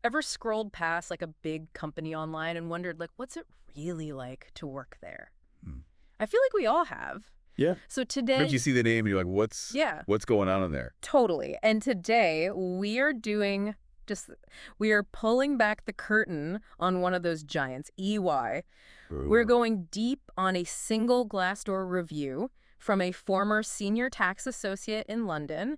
Ever scrolled past like a big company online and wondered like what's it really like to work there? Hmm. I feel like we all have. Yeah. So Sometimes you today, see the name and you're like, what's yeah, what's going on in there? totally. And today we are doing just we are pulling back the curtain on one of those giants, EY. We're Ooh. going deep on a single Glassdoor review from a former senior tax associate in London,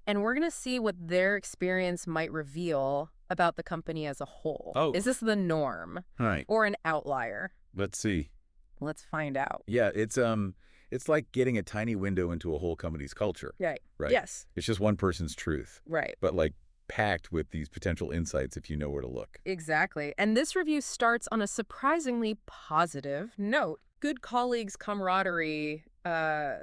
and we're going to see what their experience might reveal about the company as a whole. Oh, Is this the norm all right. or an outlier? Let's see. Let's find out. Yeah, it's like getting a tiny window into a whole company's culture, Right. right? Yes. It's just one person's truth, Right. but like packed with these potential insights if you know where to look. Exactly. And this review starts on a surprisingly positive note. Good colleagues camaraderie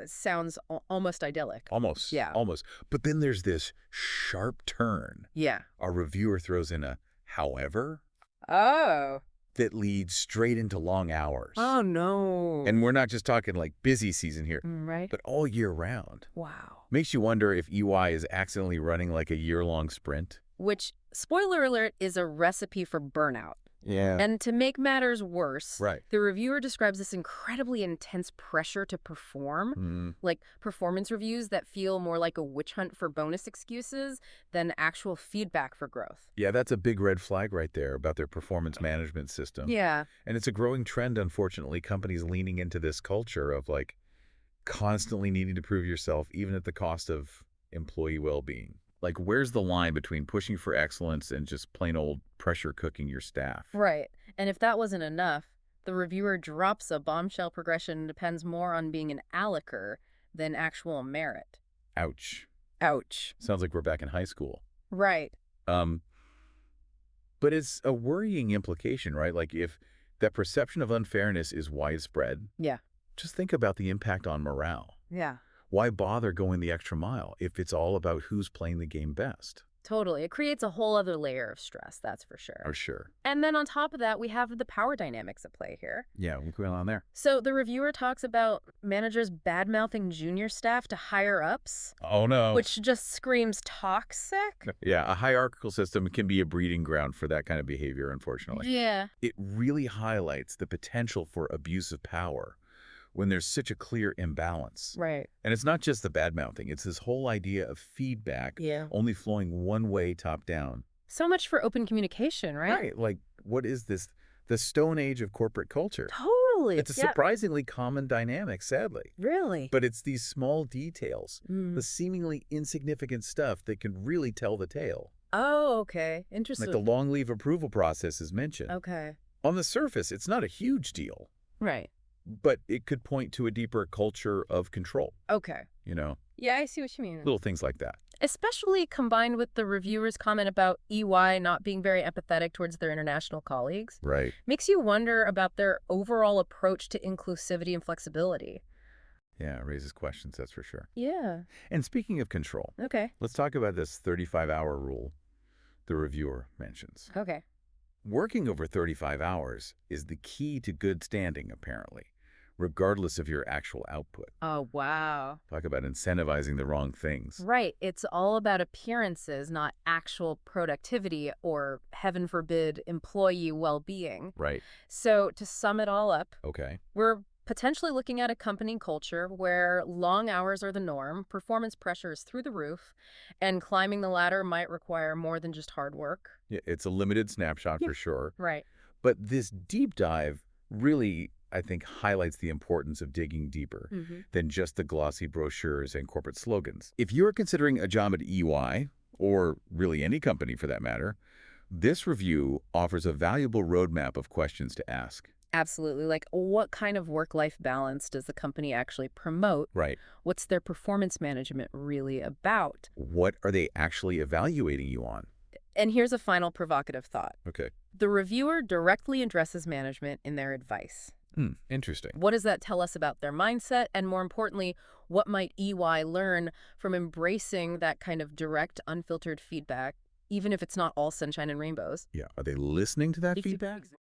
sounds almost idyllic. Almost, Yeah. almost. But then there's this sharp turn. Yeah. Our reviewer throws in a however Oh. that leads straight into long hours. Oh, no. And we're not just talking like busy season here, Right? but all year round. Wow. Makes you wonder if EY is accidentally running like a year-long sprint. Which, spoiler alert, is a recipe for burnout. Yeah. And to make matters worse, Right. the reviewer describes this incredibly intense pressure to perform, Mm. like performance reviews that feel more like a witch hunt for bonus excuses than actual feedback for growth. Yeah, that's a big red flag right there about their performance management system. Yeah. And it's a growing trend, unfortunately, companies leaning into this culture of like constantly needing to prove yourself, even at the cost of employee well-being. Like, where's the line between pushing for excellence and just plain old pressure cooking your staff? Right. And if that wasn't enough, the reviewer drops a bombshell progression depends more on being an alecker than actual merit. Ouch. Ouch. Sounds like we're back in high school. Right. Um, but it's a worrying implication, right? Like if that perception of unfairness is widespread, Yeah. just think about the impact on morale. Yeah. Why bother going the extra mile if it's all about who's playing the game best? Totally. It creates a whole other layer of stress, that's for sure. Oh, sure. And then on top of that, we have the power dynamics at play here. Yeah, what's going on there? So the reviewer talks about managers bad-mouthing junior staff to higher-ups, Oh, no. which just screams toxic. Yeah, a hierarchical system can be a breeding ground for that kind of behavior, unfortunately. Yeah. It really highlights the potential for abuse of power when there's such a clear imbalance. Right. And it's not just the bad-mouthing. It's this whole idea of feedback Yeah. only flowing one way top down. So much for open communication, right? Right. Like, what is this? The Stone Age of corporate culture. Totally. It's a Yeah. surprisingly common dynamic, sadly. Really? But it's these small details, Mm. the seemingly insignificant stuff that can really tell the tale. Oh, okay. Like Interesting. the long leave approval process is mentioned. Okay. On the surface, it's not a huge deal, Right. but it could point to a deeper culture of control, Okay. you know, Yeah, I see what you mean. little things like that. Especially combined with the reviewer's comment about EY not being very empathetic towards their international colleagues, Right. makes you wonder about their overall approach to inclusivity and flexibility. Yeah, it raises questions, that's for sure. Yeah. And speaking of control, Okay. let's talk about this 35-hour rule the reviewer mentions. Okay. Working over 35 hours is the key to good standing, apparently, regardless of your actual output. Oh, wow. Talk about incentivizing the wrong things. Right. It's all about appearances, not actual productivity or, heaven forbid, employee well-being. Right. So to sum it all up, Okay. we're potentially looking at a company culture where long hours are the norm, performance pressure is through the roof, and climbing the ladder might require more than just hard work. Yeah, it's a limited snapshot Yeah. for sure. Right. But this deep dive really, I think, highlights the importance of digging deeper than just the glossy brochures and corporate slogans. If you're considering a job at EY, or really any company for that matter, this review offers a valuable roadmap of questions to ask. Absolutely. Like, what kind of work-life balance does the company actually promote? Right. What's their performance management really about? What are they actually evaluating you on? And here's a final provocative thought. Okay. The reviewer directly addresses management in their advice. Interesting. What does that tell us about their mindset? And more importantly, what might EY learn from embracing that kind of direct, unfiltered feedback, even if it's not all sunshine and rainbows? Yeah. Are they listening to that If you- feedback?